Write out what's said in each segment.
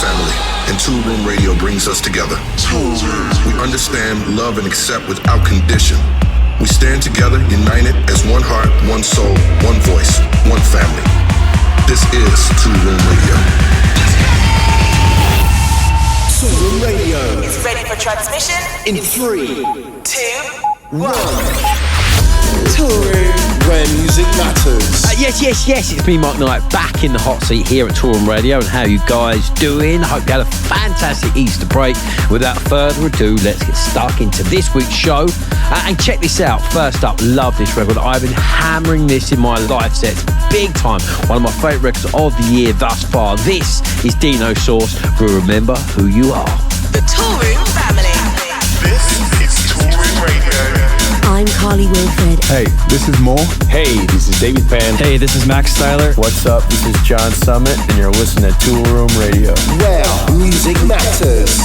family, and Toolroom Radio brings us together. We understand, love, and accept without condition. We stand together, united as one heart, one soul, one voice, one family. This is Toolroom Radio. Toolroom Radio is ready for transmission in 3, 2, 1. Toolroom, where music matters. Yes, it's me, Mark Knight, back in the hot seat here at Toolroom Radio. And how you guys doing? Hope you had a fantastic Easter break. Without further ado, let's get stuck into this week's show. And check this out. First up, love this record. I've been hammering this in my live sets big time. One of my favourite records of the year thus far. This is Dino Source for Remember Who You Are. The Toolroom family. This is Toolroom Radio. I'm Carly Wilfred. Hey, this is Mo. Hey, this is David Pan. Hey, this is Max Styler. What's up? This is John Summit, and you're listening to Toolroom Radio. Where music matters.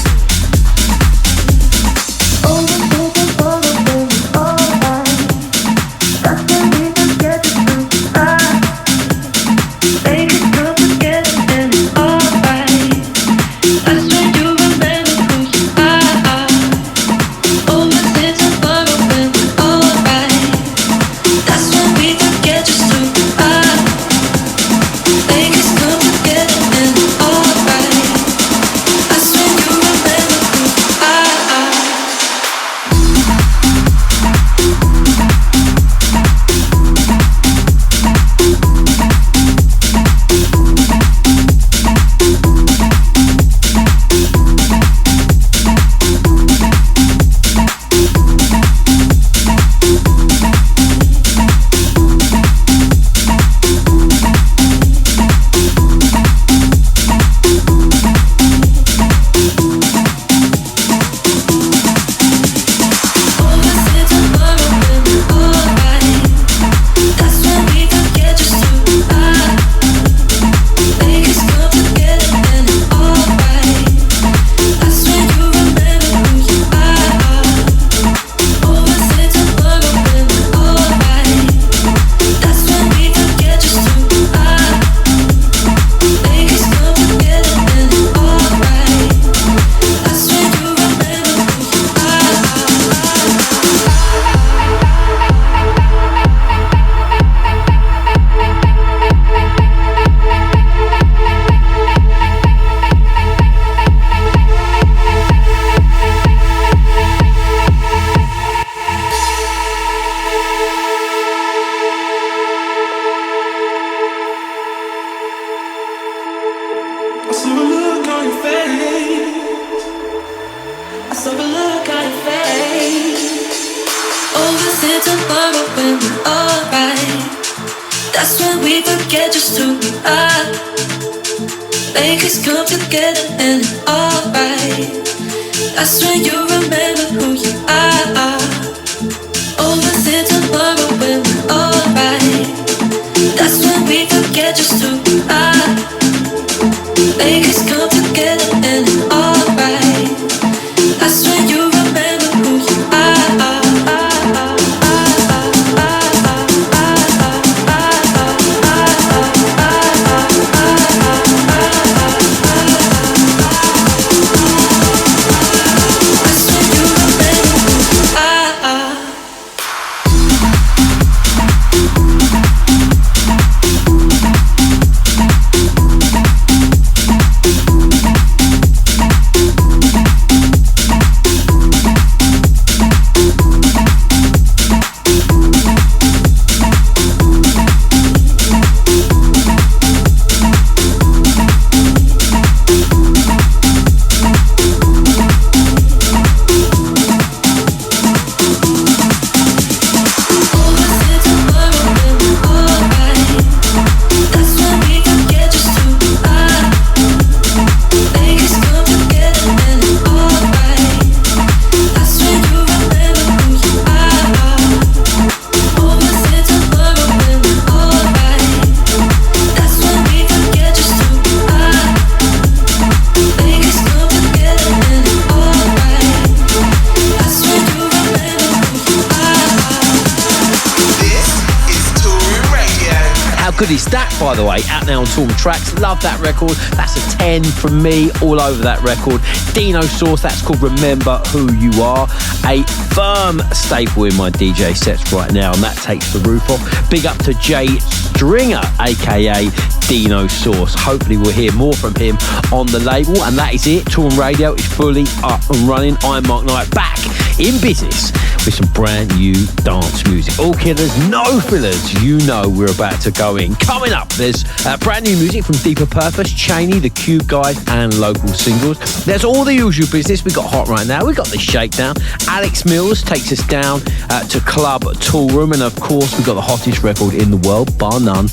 good is that, by the way? Out now on Toolroom Trax. Love that record. That's a 10 from me all over that record. Dino Source, that's called Remember Who You Are. A firm staple in my DJ sets right now, and that takes the roof off. Big up to Jay Stringer, aka Dino Source. Hopefully we'll hear more from him on the label. And that is it. Toolroom Radio is fully up and running. I'm Mark Knight, back in business with some brand new dance music. All killers, no fillers. You know we're about to go in. Coming up, there's brand new music from Deeper Purpose, CHANEY, The Cube Guys, and local singles. There's all the usual business we got hot right now. We got the Shakedown. Alex Mills takes us down to Club Toolroom, and of course we got the hottest record in the world, bar none,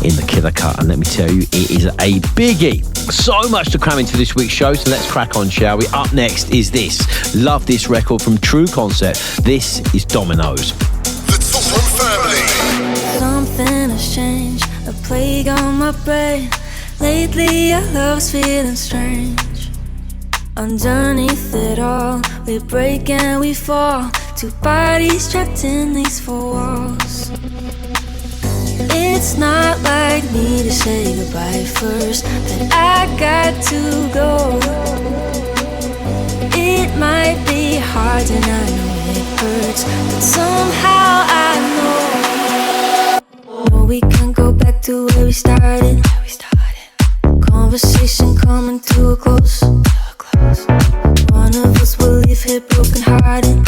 in the Killer Cut. And let me tell you, it is a biggie. So much to cram into this week's show, so let's crack on, shall we? Up next is this. Love this record from True Concept. This is Dominoes. The Toolroom family. Something has changed, a plague on my brain. Lately our love's feeling strange. Underneath it all, we break and we fall. Two bodies trapped in these four walls. It's not like me to say goodbye first, but I got to go. It might be hard and I know it hurts, but somehow I know we can go back to where we started. Conversation coming to a close. One of us will leave here broken hearted.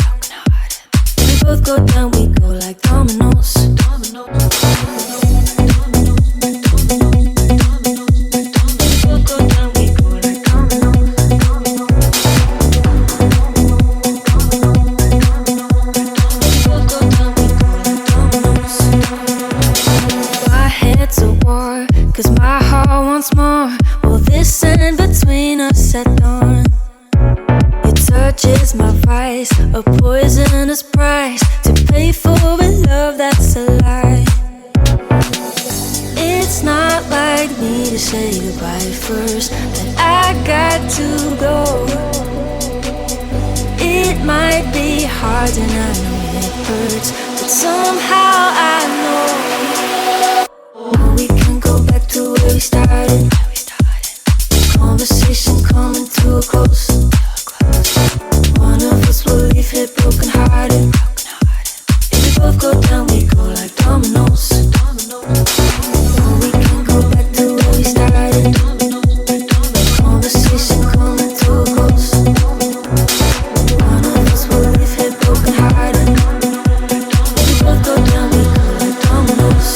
We both go down, we go like dominoes. More. Will this end between us at dawn? Your touch is my vice, a poisonous price to pay for a love that's a lie. It's not like me to say goodbye first, but I got to go. It might be hard and I know it hurts, but somehow I know we can go back to where we started. Conversation coming to a close. One of us will leave here broken hearted. If we both go down, we go like dominoes. We can go back to where we started. Conversation coming to a close. One of us will leave here broken hearted. If we both go down, we go like dominoes.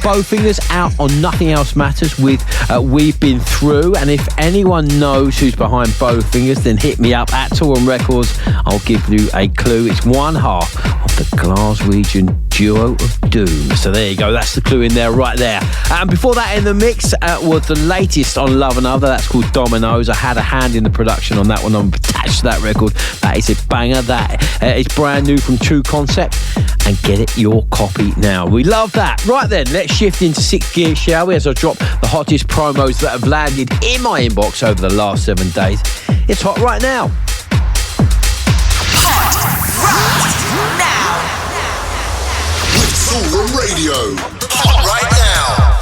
Bowfingers out on Nothing Else Matters with We've Been Through. And if anyone knows who's behind Bowfingers, then hit me up at Toolroom Records. I'll give you a clue. It's one half of the Glaswegian duo of Doom. So there you go. That's the clue in there, right there. And before that in the mix was the latest on Love and Other. That's called Dominoes. I had a hand in the production on that one. I'm attached to that record. That is a banger. That is brand new from True Concept. And get it your copy now. We love that. Right then, let's shift into 6th gear, shall we? As I drop the hottest promos that have landed in my inbox over the last 7 days. It's hot right now. Hot right now. With Toolroom Radio. Hot right now.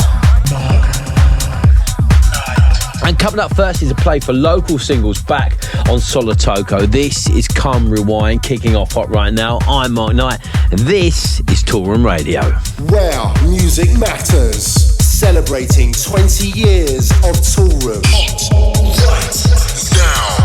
And coming up first is a play for local singles back on Solotoko. This is Come Rewind, kicking off hot right now. I'm Mark Knight. This is Toolroom Radio. Where music matters. Celebrating 20 years of Toolroom. Hot right now.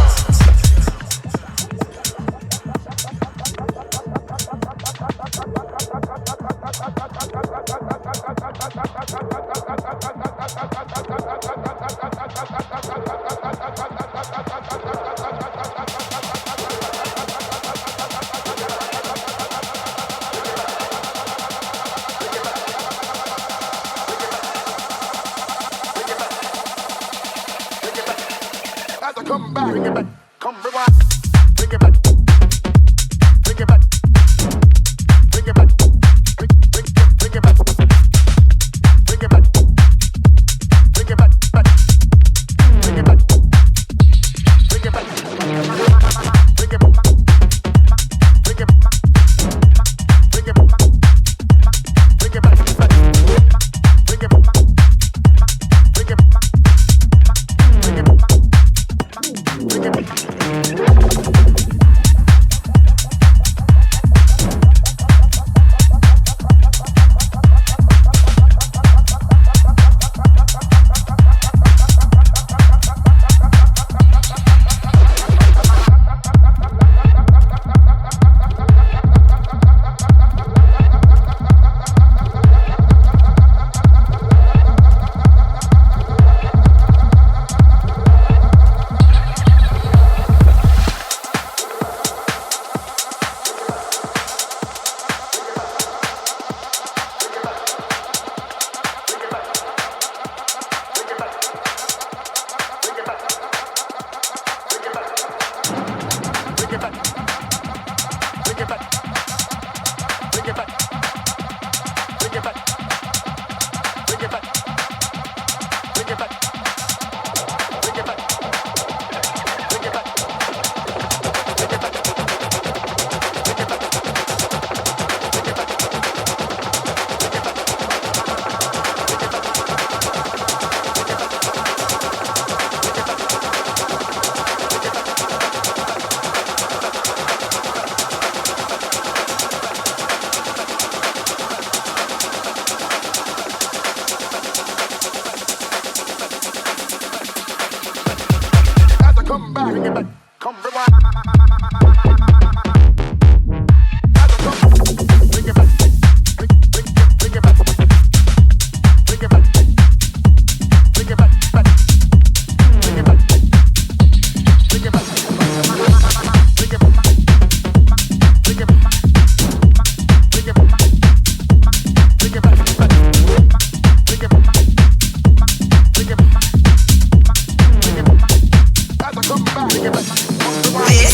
This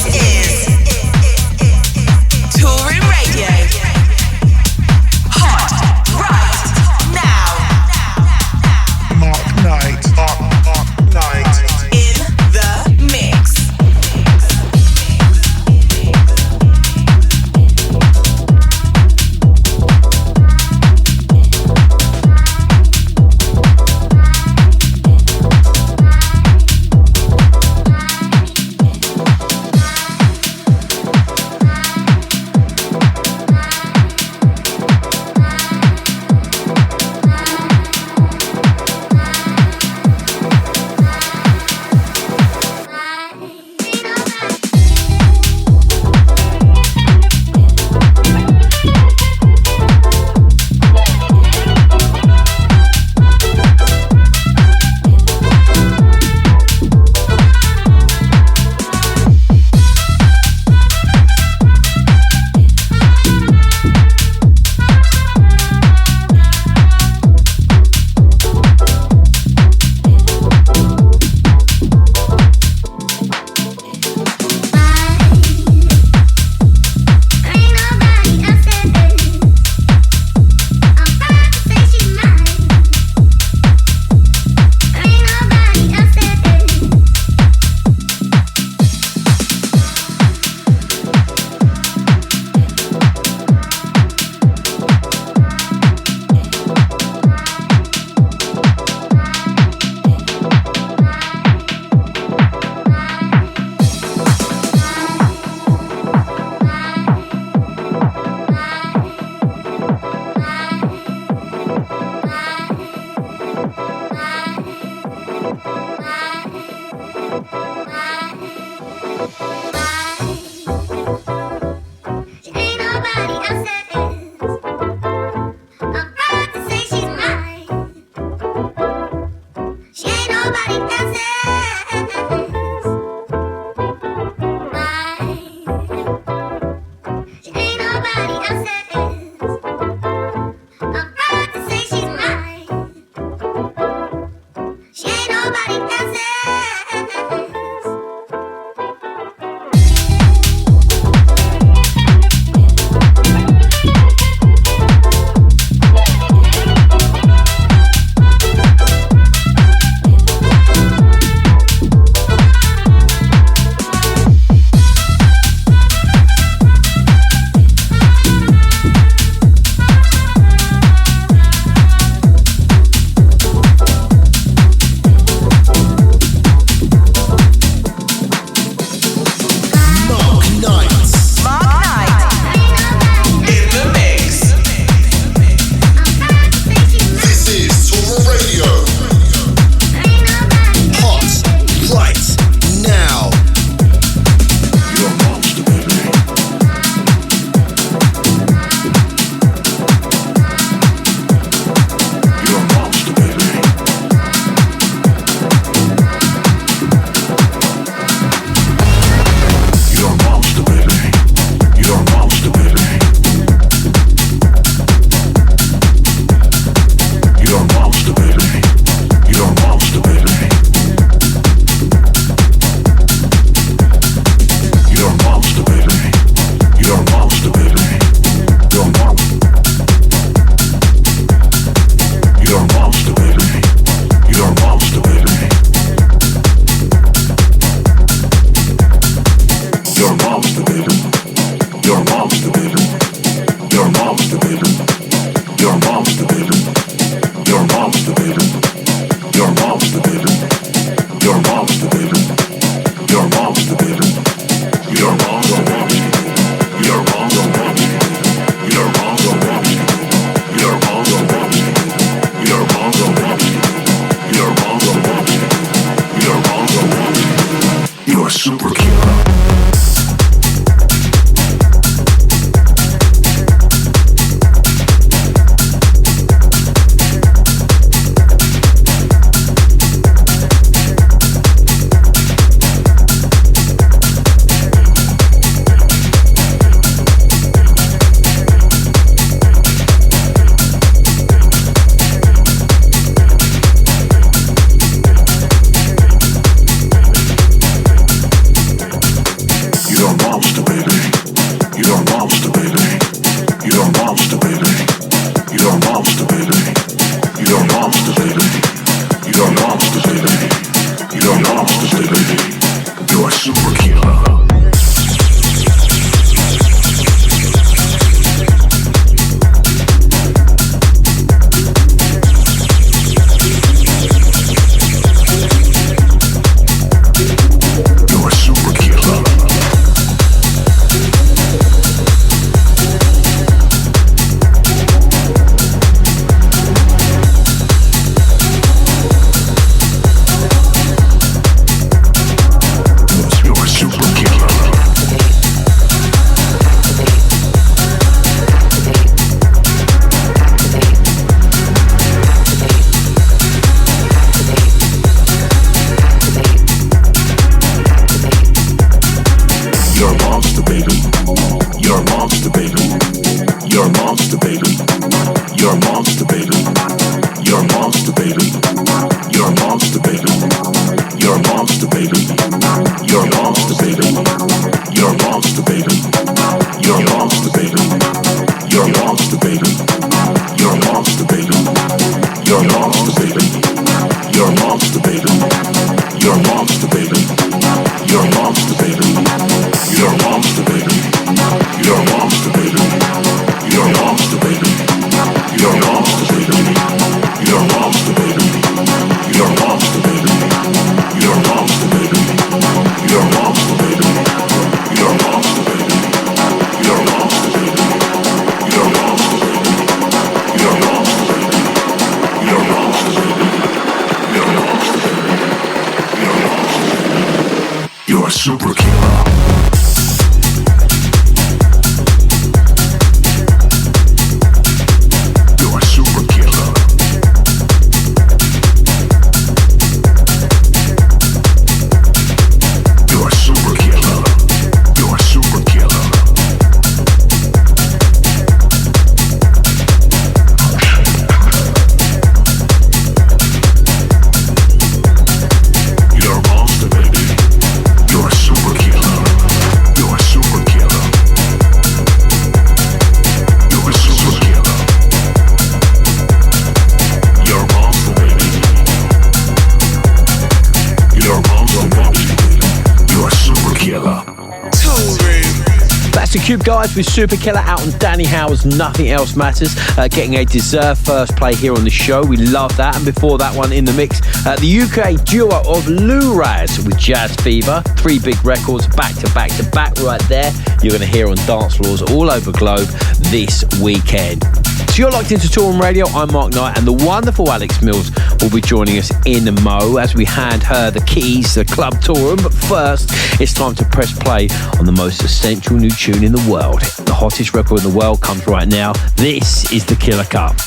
Cube guys with Supakilla out on Danny Howard's Nothing Else Matters, getting a deserved first play here on the show. We love that. And before that one in the mix, the UK duo of LewRaz with Jazz Fever. 3 big records back to back to back right there. You're going to hear on dance floors all over the globe this weekend. So you're locked into Toolroom Radio. I'm Mark Knight, and the wonderful Alex Mills will be joining us in the Mo as we hand her the keys to Club Toolroom. But first, it's time to press play on the most essential new tune in the world. The hottest record in the world comes right now. This is the Killer Cup.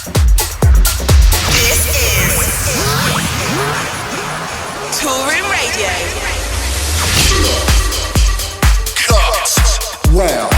This is Toolroom Radio. Wow,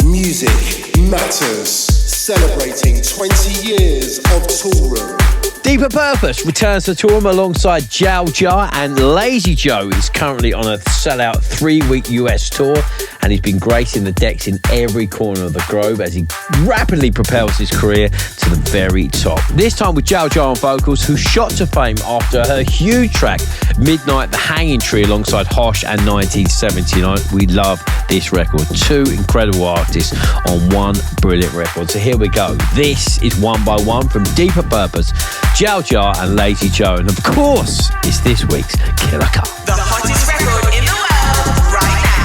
music matters. Celebrating 20 years of Toolroom. Deeper Purpose returns to Toolroom alongside Jalja, and Lazy Joe is currently on a sellout 3-week US tour, and he's been gracing the decks in every corner of the globe as he rapidly propels his career to the very top. This time with Jalja on vocals, who shot to fame after her huge track Midnight the Hanging Tree alongside Hosh and 1979. We love this record. 2 incredible artists on one brilliant record. So here we go. This is One by One from Deeper Purpose, Jalja and Lazy Joe, and of course it's this week's Killer Cup. The hottest record in the world right now.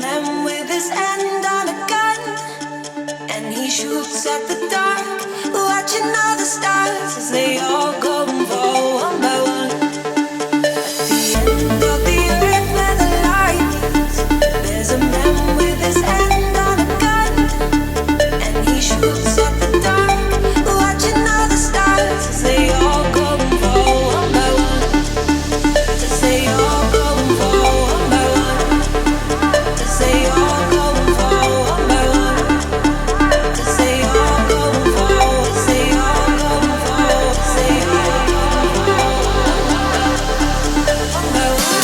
man with his hand on a gun, and he shoots at the dark, watching all the stars as they all go and fall one by one. At the end of the earth where the light is, there's a man with his hand on a gun, and he shoots at the dark, watching all the stars as they all go and fall one by one. As they all go and fall one by one. As they all go and fall one by one. As they all go and fall. As they all go and fall. As they all go and fall. One by one. One by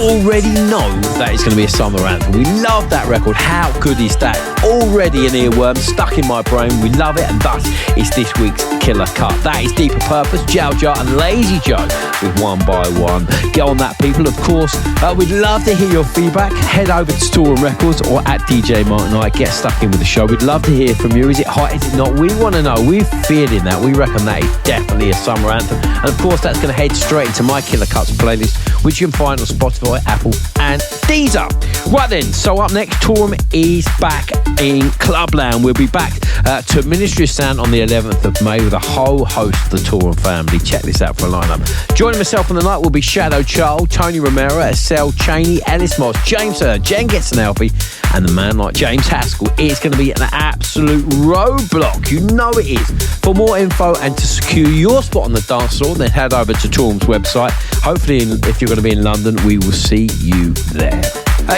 already know that it's going to be a summer anthem. We love that record. How good is that? Already an earworm stuck in my brain. We love it, and thus it's this week's killer cut. That is Deeper Purpose, Jalja and Lazy Joe with One by One. Get on that, people. Of course, we'd love to hear your feedback. Head over to Toolroom Records or at DJ Martin and I. Get stuck in with the show. We'd love to hear from you. Is it hot? Is it not? We want to know. We're feeling that. We reckon that is definitely a summer anthem. And of course, that's going to head straight into my Killer Cuts playlist, which you can find on Spotify, Apple and Deezer. Right then, so up next, Toolroom is back in Clubland. We'll be back to Ministry of Sound on the 11th of May with a whole host of the Toolroom family. Check this out for a lineup. Joining myself on the night will be Shadow Charles, Tony Romero, ESSEL, CHANEY, Ellis Moss, James Jen Gets an Alfie, and the man like James Haskell. It's going to be an absolute roadblock. You know it is. For more info and to secure your spot on the dance floor, then head over to Toolroom's website. Hopefully, if you're going to be in London, we will see you there.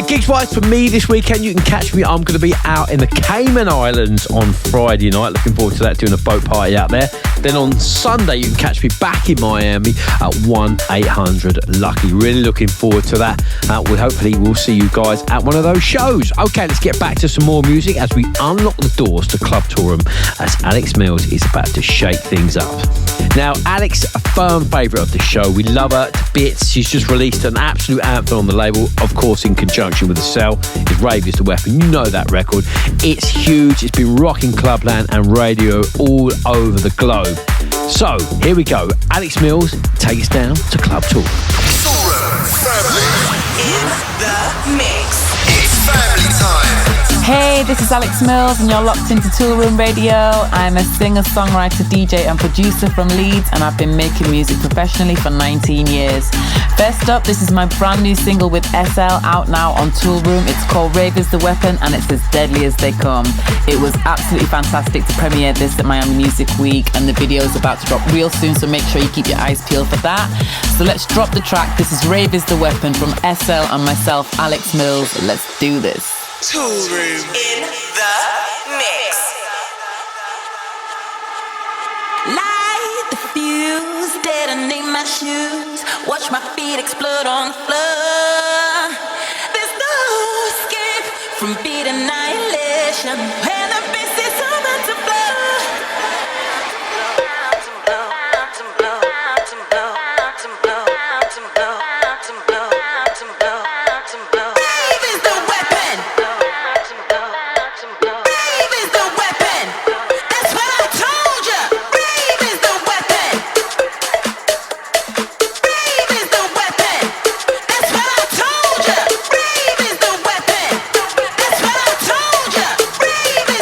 Gigs-wise for me this weekend, you can catch me. I'm going to be out in the Cayman Islands on Friday night. Looking forward to that, doing a boat party out there. Then on Sunday, you can catch me back in Miami at 1-800-LUCKY. Really looking forward to that. We'll see you guys at one of those shows. Okay, let's get back to some more music as we unlock the doors to Club Toolroom as Alex Mills is about to shake things up. Now, Alex, a firm favourite of the show. We love her to bits. She's just released an absolute anthem on the label, of course, in conjunction with ESSEL. Is Rave is the Weapon. You know that record. It's huge. It's been rocking Clubland and radio all over the globe. So, here we go. Alex Mills, take us down to Club Tour. Toolroom family In the mix. It's family time. Hey, this is Alex Mills and you're locked into Toolroom Radio. I'm a singer, songwriter, DJ and producer from Leeds, and I've been making music professionally for 19 years. First up, this is my brand new single with ESSEL, out now on Toolroom. It's called Rave is the Weapon and it's as deadly as they come. It was absolutely fantastic to premiere this at Miami Music Week, and the video is about to drop real soon, so make sure you keep your eyes peeled for that. So let's drop the track. This is Rave is the Weapon from ESSEL and myself, Alex Mills. Let's do this. Toolroom in the mix. Light the fuse, detonate my shoes, watch my feet explode on the floor. There's no escape from beat annihilation, and the beast is about to blow. Rave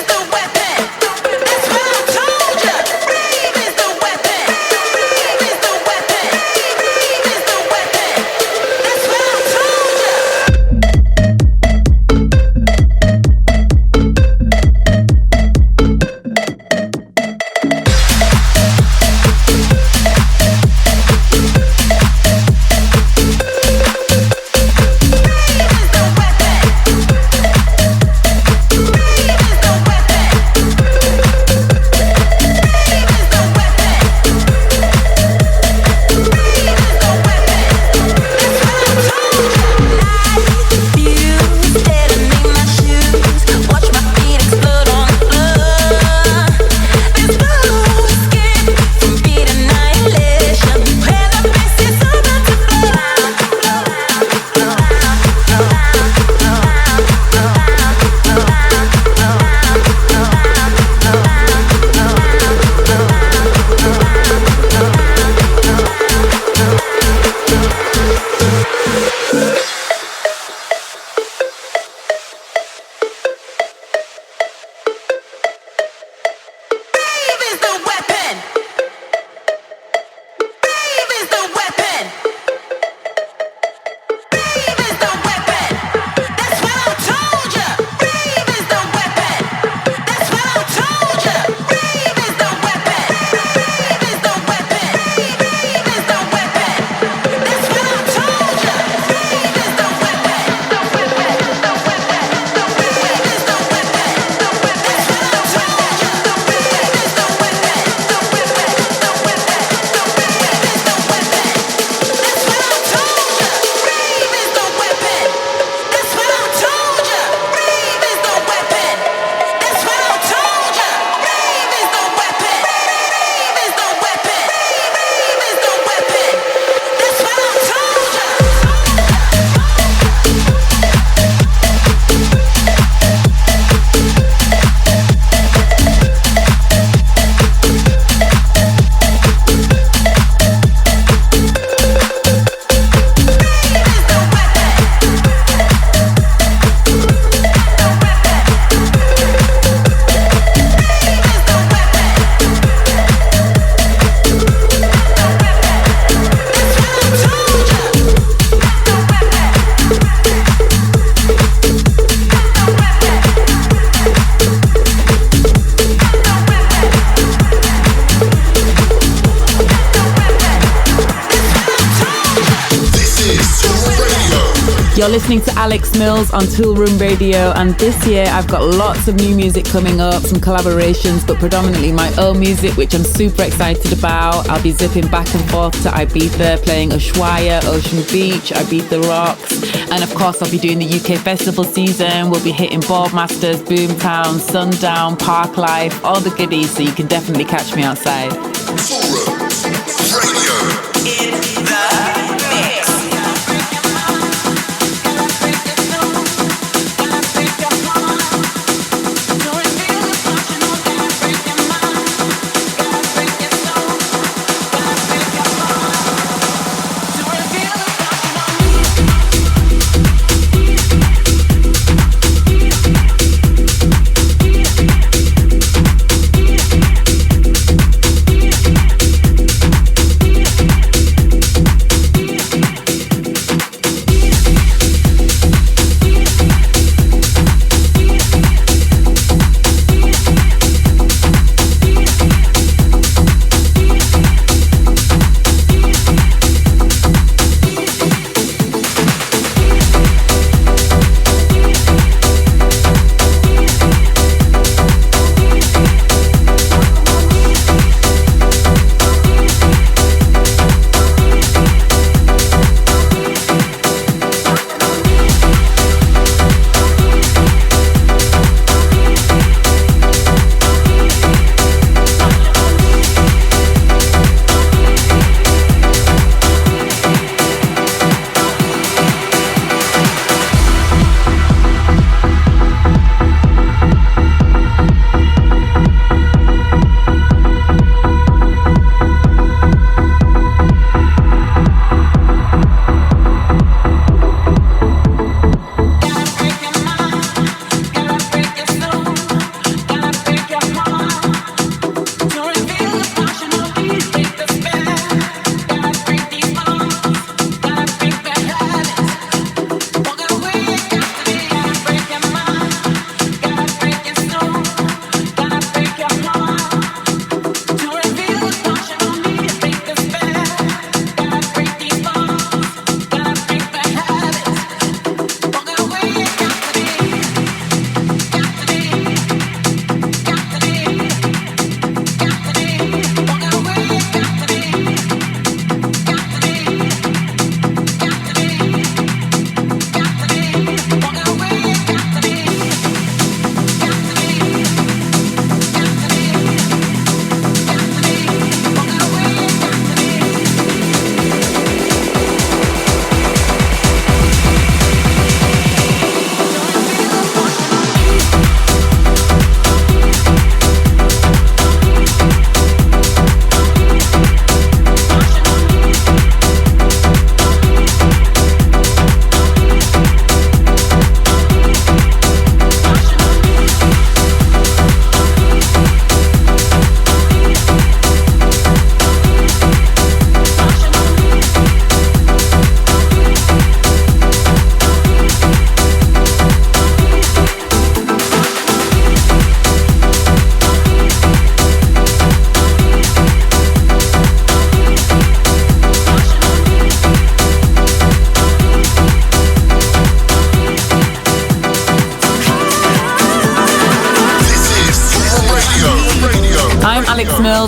You're listening to Alex Mills on Toolroom Radio, and this year I've got lots of new music coming up, some collaborations, but predominantly my own music, which I'm super excited about. I'll be zipping back and forth to Ibiza, playing Ushuaia, Ocean Beach, Ibiza Rocks, and of course I'll be doing the UK festival season. We'll be hitting Boardmasters, Boomtown, Sundown, Park Life, all the goodies, so you can definitely catch me outside. Toolroom Radio. In the mix.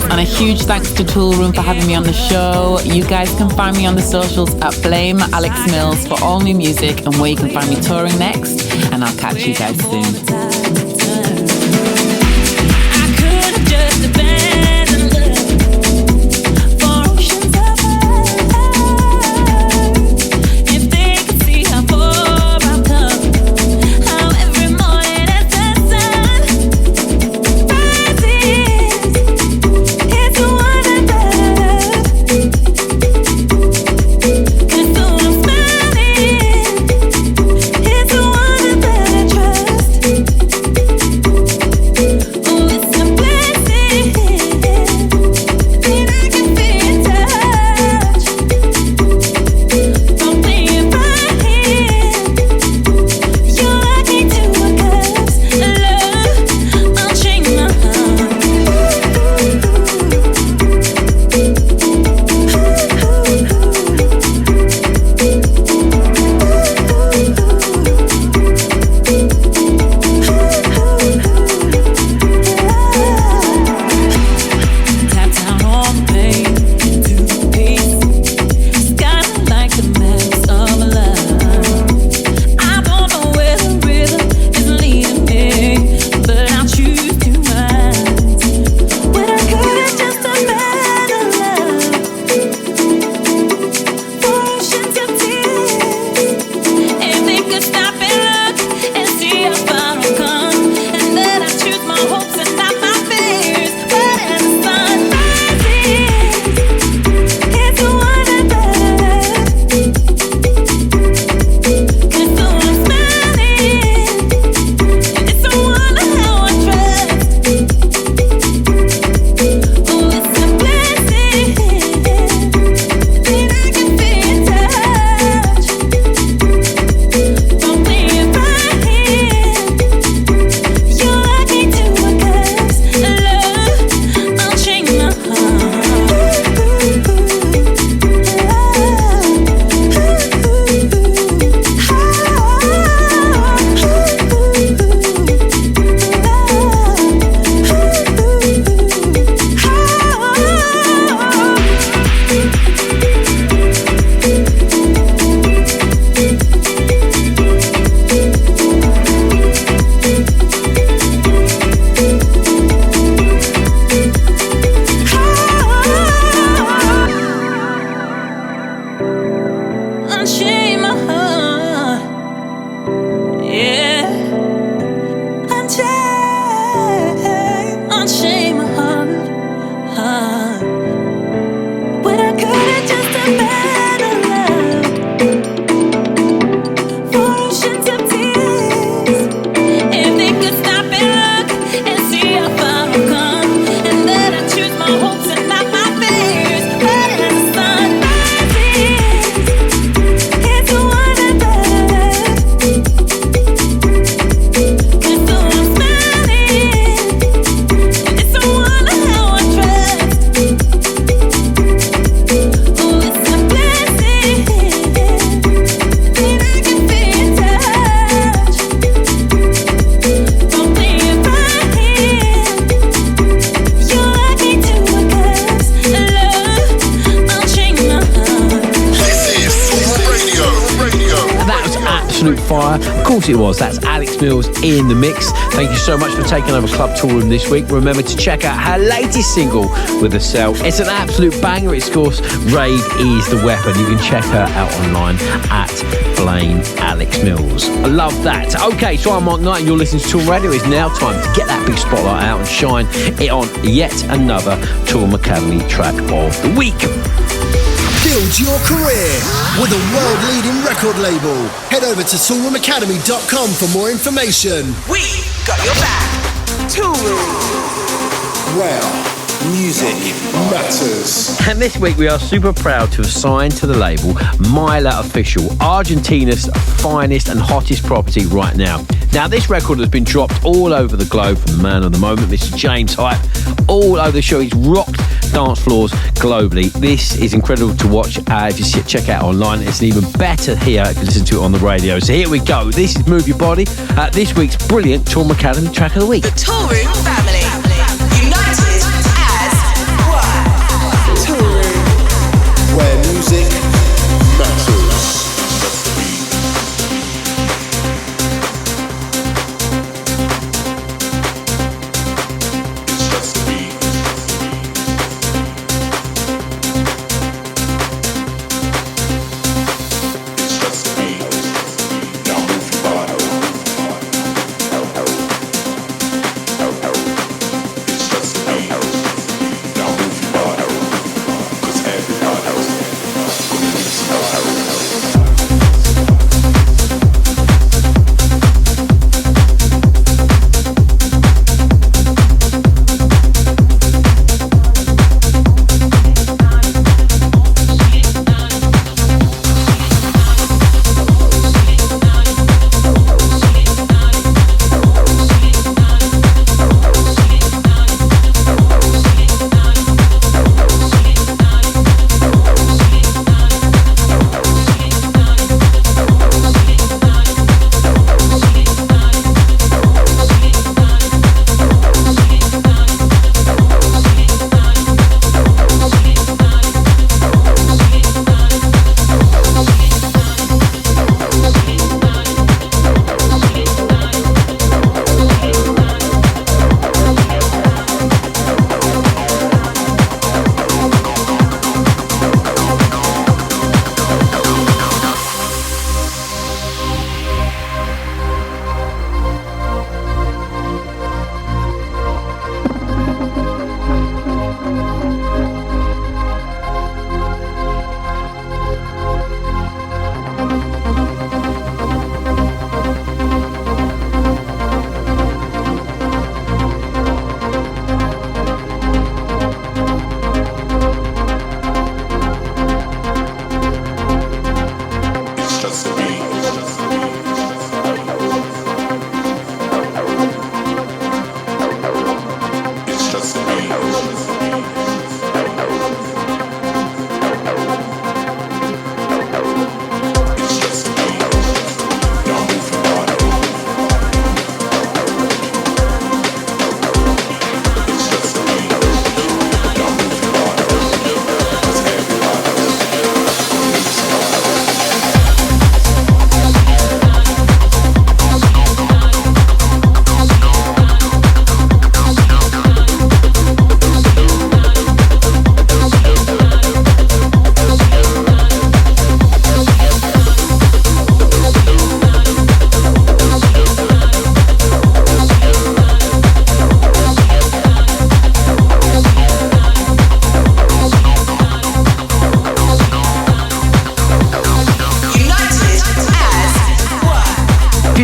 And a huge thanks to Toolroom for having me on the show. You guys can find me on the socials at Blame Alex Mills for all new music and where you can find me touring next. And I'll catch you guys soon. It's a wonder that I trust. course it was. That's Alex Mills in the mix. Thank you so much for taking over Club Toolroom this week. Remember to check out her latest single with ESSEL. It's an absolute banger. It's, of course, Rave is the Weapon. You can check her out online at Blame Alex Mills. I love that. Okay, so I'm Mark Knight and you're listening to Toolroom Radio. It's now time to get that big spotlight out and shine it on yet another Toolroom Academy track of the week. Build your career with a world-leading record label. Head over to toolroomacademy.com for more information. We got your back. Toolroom. Well, music matters. And this week we are super proud to have signed to the label Myla Official, Argentina's finest and hottest property right now. Now this record has been dropped all over the globe from the man of the moment, Mr. James Hype, all over the show. He's rocked dance floors globally. This is incredible to watch if you check out online. It's even better here if you listen to it on the radio. So here we go. This is Move Your Body, this week's brilliant Toolroom Academy track of the week. The Toolroom family, united as one. Toolroom. Where music matters.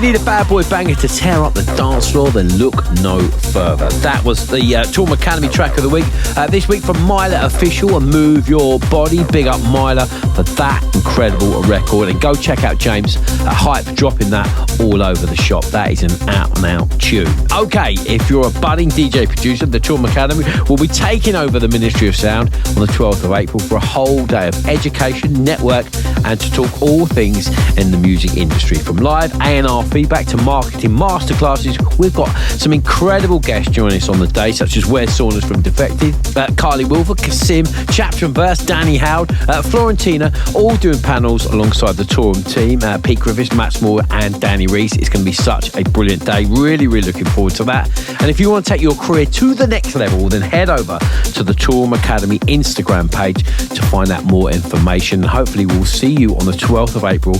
need a bad boy banger to tear up the dance floor, then look no further. That was the Toolroom Academy track of the week. This week from Myla Official and Move Your Body. Big up Myla for that incredible record. And go check out James Hype dropping that all over the shop. That is an out and out tune. Okay, if you're a budding DJ producer, the Toolroom Academy will be taking over the Ministry of Sound on the 12th of April for a whole day of education, network, and to talk all things in the music industry, from live A&R feedback to to marketing masterclasses. We've got some incredible guests joining us on the day, such as Wes Saunders from Defected, Carly Wilfer, Kasim, Chapter and Verse, Danny Howard, Florentina, all doing panels alongside the Toolroom team, Pete Griffiths, Matt Small and Danny Reese. It's going to be such a brilliant day. Really, really looking forward to that. And if you want to take your career to the next level, then head over to the Toolroom Academy Instagram page to find out more information. Hopefully we'll see you on the 12th of April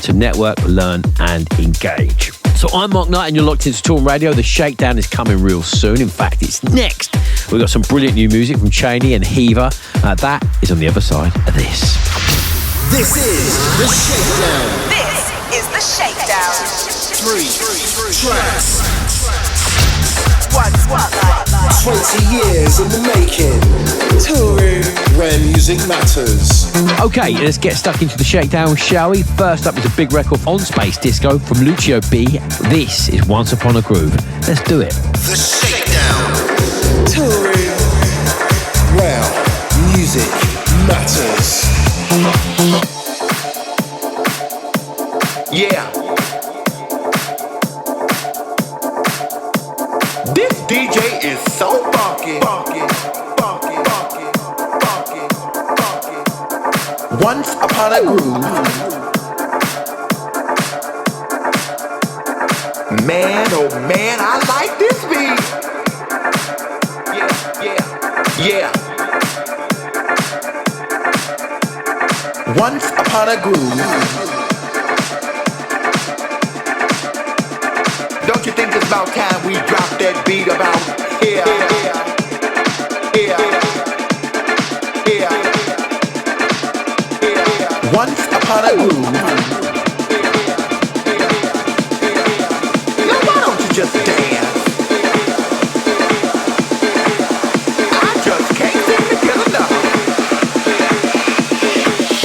to network, learn and engage. So I'm Mark Knight and you're locked into Toolroom Radio. The Shakedown is coming real soon. In fact, it's next. We've got some brilliant new music from CHANEY and Hiva. That is on the other side of this. This is The Shakedown. This is The Shakedown. 3 tracks. 1 spotlight. 20 years in the making. Toolroom. Where music matters. Okay, let's get stuck into the Shakedown, shall we? First up is a big record on Spacedisco from Luccio B. This is Once Upon a Groove. Let's do it. The Shakedown. Toolroom. Where music matters. Yeah. This DJ is so funky. Once upon a groove. Man, oh man, I like this beat. Yeah. Once upon a groove. Don't you think it's about time we drop that beat about here? Once upon a groove. Now why don't you just dance? I just can't seem to get enough.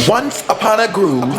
Once upon a groove.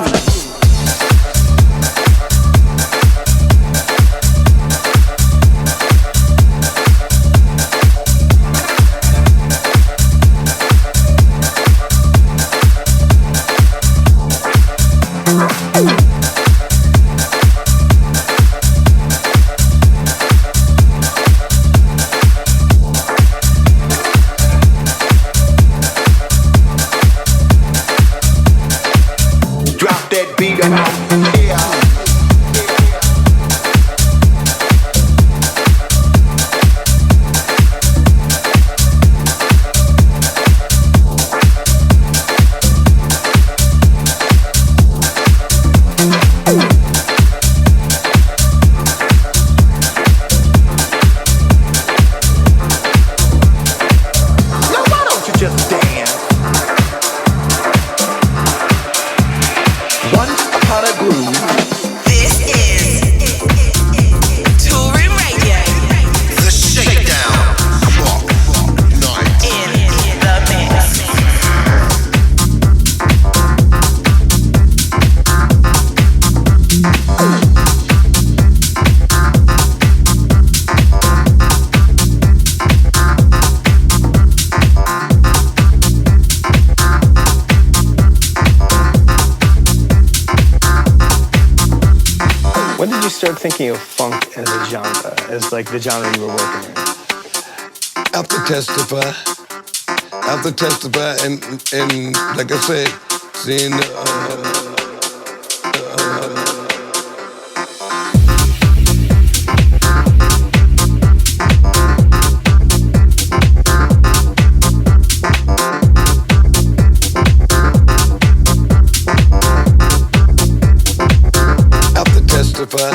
Thinking of funk as a genre, as like the genre you were working in? After Testify, and like I said, seeing after Testify.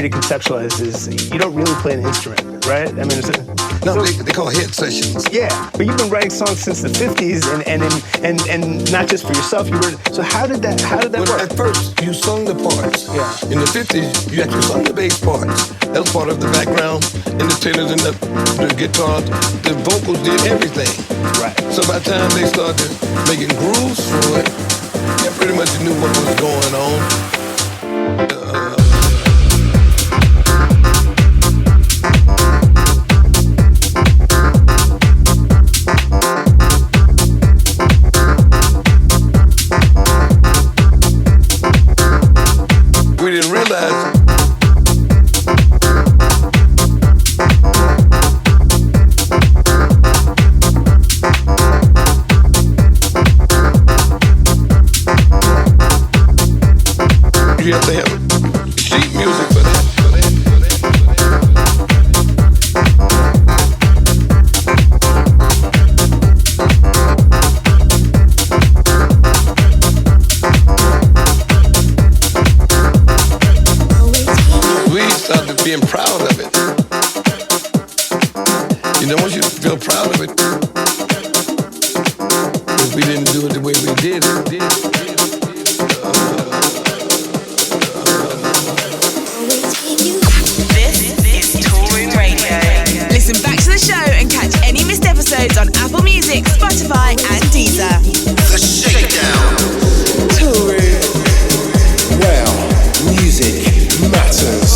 to conceptualize is you don't really play an instrument, right? I mean, they call head sessions. Yeah, but you've been writing songs since the 50s, and not just for yourself. So how did that work? At first, you sung the parts. Yeah. In the 50s, you actually sung the bass parts. That was part of the background. And the tenors and the guitars, the vocals did everything. Right. So by the time they started making grooves for it, they pretty much knew what was going on. We didn't realize you have to have sheet music for that. We started being proud of it. You know, once you feel proud of it, if we didn't do it the way we did it, Listen back to the show and catch any missed episodes on Apple Music, Spotify, and Deezer. The Shakedown. Toolroom. Well, music matters.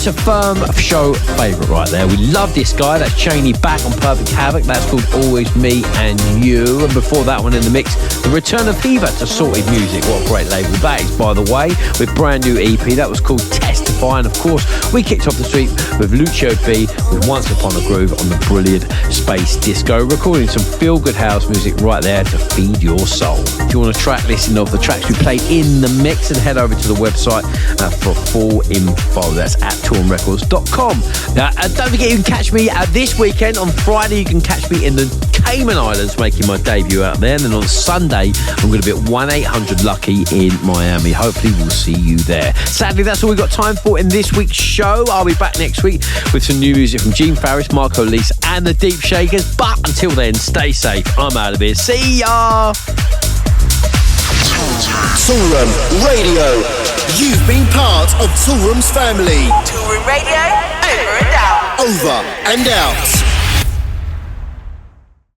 That's a firm show favourite right there. We love this guy. That's CHANEY back on Perfect Havoc. That's called Always Me and You. And before that one in the mix, the return of Hiva to Sorted Music. What a great label that is, by the way, with brand new EP. That was called Testify. And of course, we kicked off the street with Luccio B with Once Upon a Groove on the brilliant Spacedisco, recording some feel-good house music right there to feed your soul. If you want a track listing of the tracks we played in the mix, and head over to the website for full info. That's at toolroomrecords.com. Now, don't forget you can catch me this weekend. On Friday you can catch me in the Cayman Islands making my debut out there, and then on Sunday I'm going to be at 1-800 Lucky in Miami. Hopefully we'll see you there. Sadly, that's all we've got time for in this week's show. I'll be back next week with some new music from Gene Farris, Marco Lise and the Deep Shakers, but until then, stay safe. I'm out of here. See ya! Toolroom Radio. You've been part of Toolroom's family. Toolroom Radio, over and out. Over and out.